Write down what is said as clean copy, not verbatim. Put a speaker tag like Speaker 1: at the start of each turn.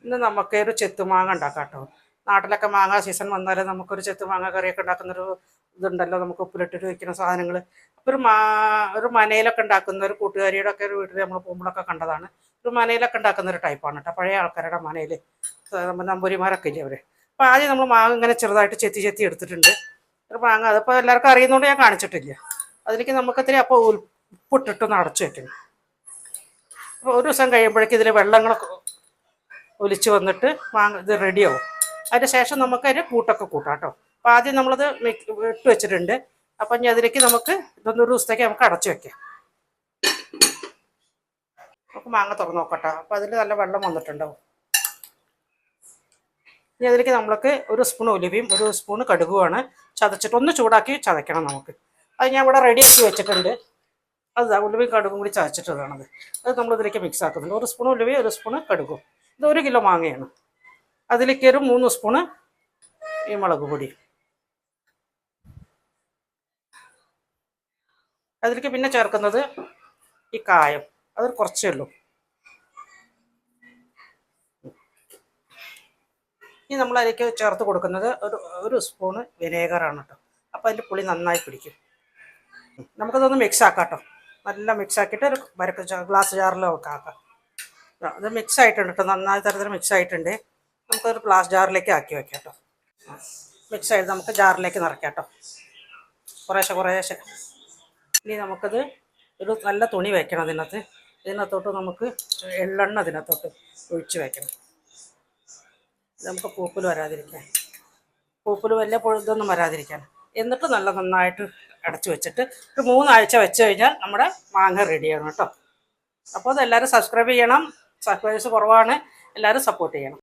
Speaker 1: ഇന്ന് നമുക്ക് ഒരു ചെത്തുമാങ്ങ ഉണ്ടാക്കാം കേട്ടോ. നാട്ടിലൊക്കെ മാങ്ങ സീസൺ വന്നാൽ നമുക്കൊരു ചെത്തുമാങ്ങ കറിയൊക്കെ ഉണ്ടാക്കുന്നൊരു ഇതുണ്ടല്ലോ, നമുക്ക് ഉപ്പിലിട്ടിട്ട് വയ്ക്കുന്ന സാധനങ്ങൾ. അപ്പോൾ ഒരു മനയിലൊക്കെ ഉണ്ടാക്കുന്ന ഒരു കൂട്ടുകാരിയുടെ ഒക്കെ ഒരു വീട്ടിൽ നമ്മൾ പോകുമ്പോഴൊക്കെ കണ്ടതാണ്. ഒരു മനയിലൊക്കെ ഉണ്ടാക്കുന്ന ഒരു ടൈപ്പാണ് കേട്ടോ, പഴയ ആൾക്കാരുടെ മനയിൽ. നമ്പൂരിമാരൊക്കെ ഇല്ലേ അവർ. അപ്പോൾ ആദ്യം നമ്മൾ മാങ്ങ ഇങ്ങനെ ചെറുതായിട്ട് ചെത്തി ചെത്തി എടുത്തിട്ടുണ്ട്. ഒരു മാങ്ങ അതിപ്പോൾ എല്ലാവർക്കും അറിയുന്നതുകൊണ്ട് ഞാൻ കാണിച്ചിട്ടില്ല. അതിലേക്ക് നമുക്കത്തിരി അപ്പോൾ ഉപ്പിട്ടിട്ടൊന്ന് അടച്ചു വെക്കണം. അപ്പോൾ ഒരു ദിവസം കഴിയുമ്പോഴേക്കും ഇതിൽ വെള്ളങ്ങളൊക്കെ ഒലിച്ച് വന്നിട്ട് ഇത് റെഡിയാവും. അതിന് ശേഷം നമുക്കതിന് കൂട്ടൊക്കെ കൂട്ടാം കേട്ടോ. അപ്പോൾ ആദ്യം നമ്മളത് ഇട്ട് വെച്ചിട്ടുണ്ട്. അപ്പം ഇനി അതിലേക്ക് നമുക്ക് ഇതൊന്നൊരു ദിവസത്തേക്ക് നമുക്ക് അടച്ചു വെക്കാം. നമുക്ക് മാങ്ങ തുറന്ന് നോക്കട്ടോ. അപ്പോൾ അതിൽ നല്ല വെള്ളം വന്നിട്ടുണ്ടാവും. ഇനി അതിലേക്ക് നമ്മൾക്ക് ഒരു സ്പൂൺ ഒലിവയും ഒരു സ്പൂൺ കടുകുമാണ് ചതച്ചിട്ട് ഒന്ന് ചൂടാക്കി ചതയ്ക്കണം നമുക്ക്. അത് ഞാൻ ഇവിടെ റെഡിയാക്കി വെച്ചിട്ടുണ്ട്. അത് ഉലുവയും കടുകും കൂടി ചതച്ചിട്ടതാണത്. അത് നമ്മളിതിലേക്ക് മിക്സ് ആക്കുന്നുണ്ട്. ഒരു സ്പൂൺ ഉലുവയും ഒരു സ്പൂണ് കടുകും. ഇത് 1 കിലോ മാങ്ങയാണ്. അതിലേക്ക് ഒരു 3 സ്പൂണ് ഈ മുളക് പൊടി. അതിലേക്ക് പിന്നെ ചേർക്കുന്നത് ഈ കായം, അത് കുറച്ചേ ഉള്ളൂ. ഇനി നമ്മളതിലേക്ക് ചേർത്ത് കൊടുക്കുന്നത് ഒരു സ്പൂണ് വിനേഗറാണ് കേട്ടോ. അപ്പോൾ അതിൻ്റെ പുളി നന്നായി പിടിക്കും. നമുക്കതൊന്ന് മിക്സ് ആക്കാം കേട്ടോ. നല്ല മിക്സ് ആക്കിയിട്ട് ഒരു ഗ്ലാസ് ജാറിലൊക്കെ ആക്കാം. അത് മിക്സ് ആയിട്ടുണ്ട് കേട്ടോ, നന്നായി തരത്തിൽ മിക്സ് ആയിട്ടുണ്ട്. നമുക്കൊരു ഗ്ലാസ് ജാറിലേക്ക് ആക്കി വെക്കാം കേട്ടോ. മിക്സ് ആയിട്ട് നമുക്ക് ജാറിലേക്ക് നിറയ്ക്കാം കേട്ടോ, കുറേശ്ശെ. ഇനി നമുക്കത് ഒരു നല്ല തുണി വയ്ക്കണം ഇതിനകത്തോട്ട് നമുക്ക് എള്ളെണ്ണ അതിനകത്തോട്ട് ഒഴിച്ച് വയ്ക്കണം. നമുക്ക് പൂപ്പൽ വരാതിരിക്കാൻ, പൂപ്പൽ വലിയ ഇതൊന്നും വരാതിരിക്കാൻ. എന്നിട്ട് നന്നായിട്ട് അടച്ച് വെച്ചിട്ട് ഒരു 3 ആഴ്ച വെച്ച് കഴിഞ്ഞാൽ നമ്മുടെ മാങ്ങ റെഡിയാണ് കേട്ടോ. അപ്പോൾ അതെല്ലാവരും സബ്സ്ക്രൈബ് ചെയ്യണം. സബ്സ്ക്രൈബേഴ്സ് കുറവാണ്, എല്ലാവരും സപ്പോർട്ട് ചെയ്യണം.